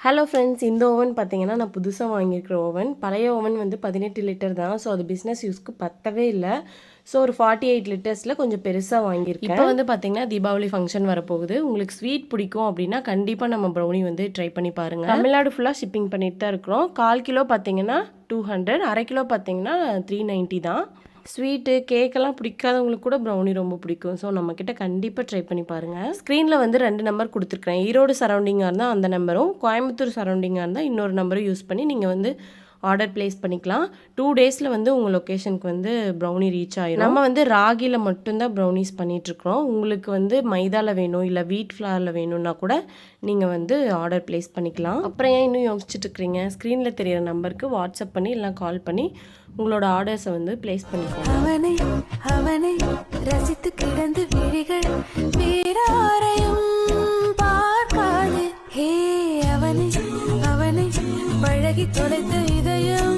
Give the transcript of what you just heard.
Hello friends, இந்த oven பார்த்தீங்கன்னா நான் புதுசாக வாங்கியிருக்கிற ஓவன். பழைய ஓவன் வந்து 18 லிட்டர் தான். ஸோ அது பிஸ்னஸ் யூஸ்க்கு பத்தவே இல்லை. ஸோ ஒரு 48 லிட்டர்ஸில் கொஞ்சம் பெருசாக வாங்கியிருக்கேன். இப்போ வந்து பார்த்தீங்கன்னா தீபாவளி ஃபங்க்ஷன் வரப்போகுது. உங்களுக்கு ஸ்வீட் பிடிக்கும் அப்படின்னா கண்டிப்பாக நம்ம ப்ரௌனி வந்து ட்ரை பண்ணி பாருங்கள். தமிழ்நாடு ஃபுல்லாக ஷிப்பிங் பண்ணிட்டு தான் இருக்கிறோம். 1/4 கிலோ பார்த்தீங்கன்னா 200, அரை கிலோ பார்த்தீங்கன்னா 390 தான். ஸ்வீட்டு கேக்கெல்லாம் பிடிக்காதவங்களுக்கு கூட ப்ரௌனி ரொம்ப பிடிக்கும். ஸோ நம்மக்கிட்ட கண்டிப்பாக ட்ரை பண்ணி பாருங்கள். ஸ்க்ரீனில் வந்து 2 நம்பர் கொடுத்துருக்குறேன். ஈரோடு சரௌண்டிங்காக இருந்தால் அந்த நம்பரும், கோயம்புத்தூர் சரௌண்டிங்காக இருந்தால் இன்னொரு நம்பரும் யூஸ் பண்ணி நீங்கள் வந்து ஆர்டர் ப்ளேஸ் பண்ணிக்கலாம். 2 டேஸில் வந்து உங்கள் லொக்கேஷனுக்கு வந்து ப்ரௌனி ரீச் ஆகிடும். நம்ம வந்து ராகியில் மட்டும்தான் ப்ரௌனிஸ் பண்ணிகிட்ருக்குறோம். உங்களுக்கு வந்து மைதாவில் வேணும் இல்லை வீட் ஃப்ளாரில் வேணும்னா கூட நீங்கள் வந்து ஆர்டர் ப்ளேஸ் பண்ணிக்கலாம். அப்புறம் ஏன் இன்னும் யோசிச்சுட்டு இருக்கிறீங்க? ஸ்க்ரீனில் தெரியிற நம்பருக்கு வாட்ஸ்அப் பண்ணி இல்லை கால் பண்ணி உங்களோட ஆர்டர்ஸை வந்து ப்ளேஸ் பண்ணிக்கோங்க. அவனை அவனை ரசித்து கிடந்து விழிகள் வேறாரையும் பார்க்காது. ஹே அவனை அவனை பழகி தொலைத்த இதயம்